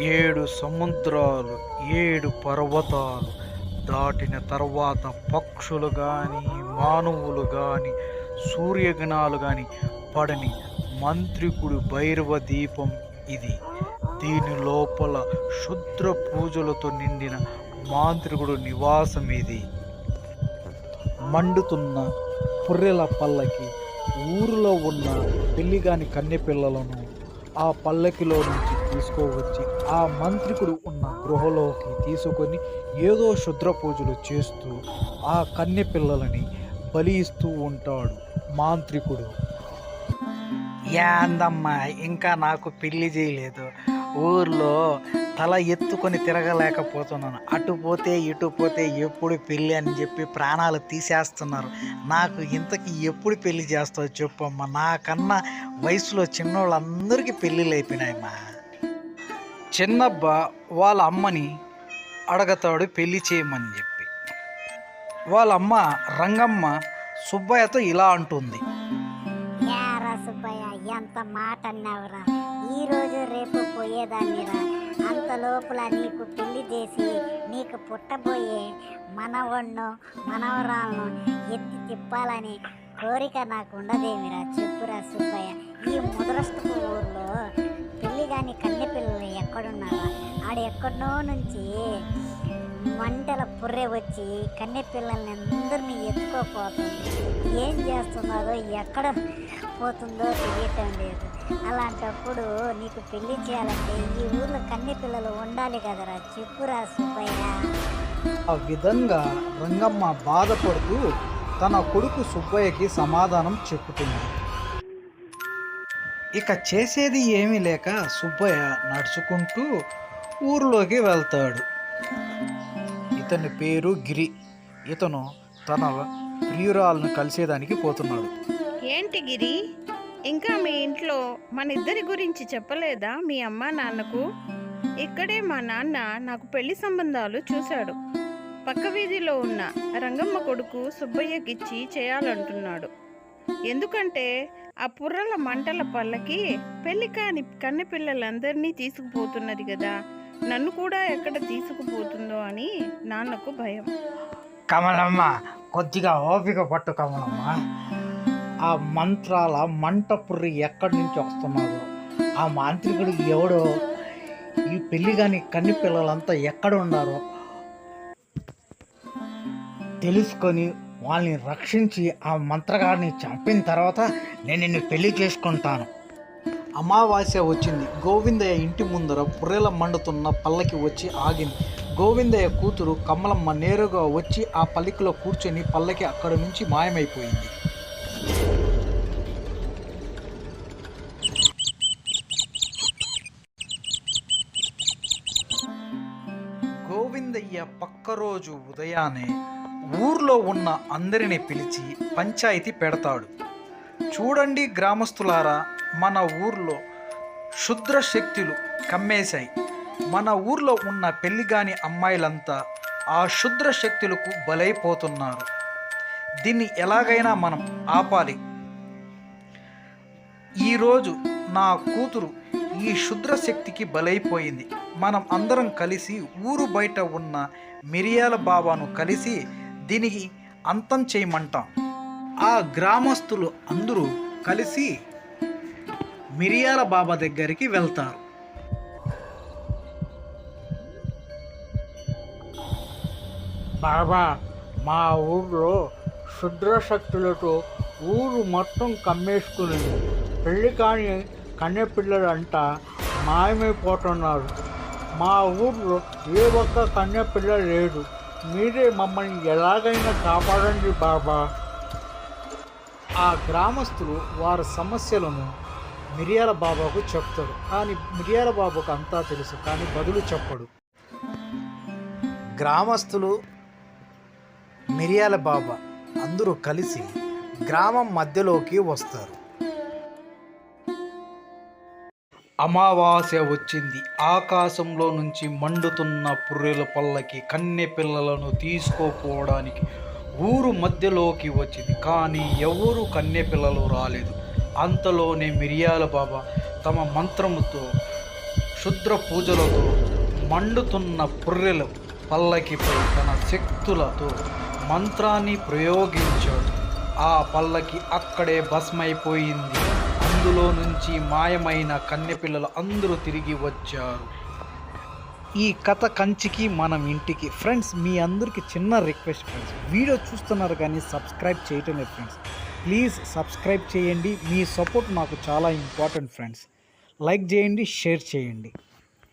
7 సముద్రాలు, 7 పర్వతాలు దాటిన తర్వాత పక్షులు గాని, మానవులు గాని, సూర్యగణాలు గాని పడని మంత్రికుడు భైరవ దీపం ఇది. దీని లోపల క్షుద్ర పూజలతో నిండిన మాంత్రికుడు నివాసం ఇది. మండుతున్న పుర్రెల పల్లకి ఊరిలో ఉన్న పెళ్లిగాని కన్నెపిల్లలను ఆ పల్లకిలో నుంచి తీసుకోవచ్చి ఆ మంత్రికుడు ఉన్న గృహలోకి తీసుకొని ఏదో క్షుద్ర పూజలు చేస్తూ ఆ కన్నెపిల్లలని బలి ఇస్తూ ఉంటాడు మాంత్రికుడు. యాందమ్మా, ఇంకా నాకు పెళ్లి చేయలేదు, ఊర్లో తల ఎత్తుకొని తిరగలేకపోతున్నాను, అటు పోతే ఇటు పోతే ఎప్పుడు పెళ్ళి అని చెప్పి ప్రాణాలు తీసేస్తున్నారు. నాకు ఇంతకీ ఎప్పుడు పెళ్లి చేస్తావు చెప్పమ్మా, నాకన్నా వయసులో చిన్నోళ్ళందరికీ పెళ్ళిళ్ళు అయిపోయినాయమ్మా. చిన్నబ్బ వాళ్ళ అమ్మని అడగతాడు పెళ్లి చేయమని చెప్పి. వాళ్ళ అమ్మ రంగమ్మ సుబ్బయ్యతో ఇలా అంటుంది. సుబ్బయ్య, ఎంత మాట అన్నావురా, ఈరోజు రేపు పోయేదాన్నిరా, అంత లోపల నీకు పెళ్లి చేసి నీకు పుట్టబోయే మనవణ్ణో మనవరాలను ఎత్తి తిప్పాలని కోరిక నాకు ఉండదేమిరా, చెప్పురా సుబ్బయ్య. ఈ ముదరష్టపు ఊర్లో పెళ్లి కాని కన్నె పిల్లలు ఎక్కడున్నారా? ఎక్కడనో నుంచి మంటల పుర్రె వచ్చి కన్నె పిల్లల్ని అందరినీ ఎత్తుకోపోతుంది. ఏం చేస్తున్నారో ఎక్కడ పోతుందో తెలియటం లేదు. అలాంటప్పుడు నీకు పెళ్లి చేయాలంటే ఈ ఊర్లో కన్నె పిల్లలు ఉండాలి కదరా, చెప్పురా సుబ్బయ్య. ఆ విధంగా రంగమ్మ బాధపడుతూ తన కొడుకు సుబ్బయ్యకి సమాధానం చెప్పుతుంది. ఇక చేసేది ఏమీ లేక సుబ్బయ్య నడుచుకుంటూ ఊరిలోకి వెళ్తాడు. ఇతని పేరు గిరి. ఇతను తన ప్రియురాలను కలిసేదానికి పోతున్నాడు. ఏంటి గిరి, ఇంకా మీ ఇంట్లో మన ఇద్దరి గురించి చెప్పలేదా మీ అమ్మ నాన్నకు? ఇక్కడే మా నాన్న నాకు పెళ్లి సంబంధాలు చూశాడు. పక్క వీధిలో ఉన్న రంగమ్మ కొడుకు సుబ్బయ్యకిచ్చి చేయాలంటున్నాడు. ఎందుకంటే ఆ పుర్రల మంటల పల్లకి పెళ్లి కాని కన్నె పిల్లలందరినీ తీసుకుపోతున్నది కదా, నన్ను కూడా ఎక్కడ తీసుకుపోతుందో అని నాన్నకు భయం. కమలమ్మ, కొద్దిగా ఓపిక పట్టు కమలమ్మ. ఆ మంత్రాల మంట పుర్రి ఎక్కడి నుంచి వస్తున్నాడో, ఆ మాంత్రికుడు ఎవడో, ఈ పెళ్లి కాని కన్ని పిల్లలంతా ఎక్కడ ఉన్నారో తెలుసుకొని వాళ్ళని రక్షించి ఆ మంత్రగాడిని చంపిన తర్వాత నేను నిన్ను పెళ్లి చేసుకుంటాను. అమావాస్య వచ్చింది. గోవిందయ్య ఇంటి ముందర పుర్రెల మండుతున్న పల్లకి వచ్చి ఆగింది. గోవిందయ్య కూతురు కమలమ్మ నేరుగా వచ్చి ఆ పల్లకిలో కూర్చొని పల్లకి అక్కడి నుంచి మాయమైపోయింది. గోవిందయ్య పక్క రోజు ఉదయాన్నే ఊర్లో ఉన్న అందరిని పిలిచి పంచాయతీ పెడతాడు. చూడండి గ్రామస్తులారా, మన ఊర్లో క్షుద్ర శక్తులు కమ్మేశాయి. మన ఊర్లో ఉన్న పెళ్లిగాని అమ్మాయిలంతా ఆ క్షుద్ర శక్తులకు బలైపోతున్నారు. దీన్ని ఎలాగైనా మనం ఆపాలి. ఈరోజు నా కూతురు ఈ క్షుద్ర శక్తికి బలైపోయింది. మనం అందరం కలిసి ఊరు బయట ఉన్న మిరియాల బాబాను కలిసి దీనికి అంతం చేయమంటాం. ఆ గ్రామస్తులు అందరూ కలిసి మిరియాల బాబా దగ్గరికి వెళ్తారు. బాబా, మా ఊర్లో క్షుద్ర శక్తులతో ఊరు మొత్తం కమ్మేసుకునేది. పెళ్లి కాని కన్నెపిల్లలంతా మాయమైపోతున్నారు. మా ఊర్లో ఏ ఒక్క కన్నెపిల్ల లేదు. మీరే మమ్మల్ని ఎలాగైనా కాపాడండి బాబా. ఆ గ్రామస్తులు వారి సమస్యలను మిరియాల బాబాకు చెప్తాడు. కానీ మిరియాల బాబాకు అంతా తెలుసు, కానీ బదులు చెప్పడు. గ్రామస్తులు, మిరియాల బాబా అందరూ కలిసి గ్రామం మధ్యలోకి వస్తారు. అమావాస్య వచ్చింది. ఆకాశంలో నుంచి మండుతున్న పుర్రెల పల్లకి కన్నె పిల్లలను తీసుకోపోవడానికి ఊరు మధ్యలోకి వచ్చింది. కానీ ఎవరు కన్నె పిల్లలు రాలేదు. అంతలోనే మిరియాల బాబా తమ మంత్రముతో క్షుద్ర పూజలతో మండుతున్న పుర్రెలు పల్లకిపై తన శక్తులతో మంత్రాన్ని ప్రయోగించాడు. ఆ పల్లకి అక్కడే భస్మైపోయింది. అందులో నుంచి మాయమైన కన్నెపిల్లలు అందరూ తిరిగి వచ్చారు. ఈ కథ కంచికి మనం ఇంటికి. ఫ్రెండ్స్, మీ అందరికీ చిన్న రిక్వెస్ట్ ఫ్రెండ్స్, వీడియో చూస్తున్నారు కానీ సబ్స్క్రైబ్ చేయటం లేదు ఫ్రెండ్స్. ప్లీజ్ సబ్స్క్రైబ్ చేయండి. మీ సపోర్ట్ నాకు చాలా ఇంపార్టెంట్ ఫ్రెండ్స్. లైక్ చేయండి, షేర్ చేయండి.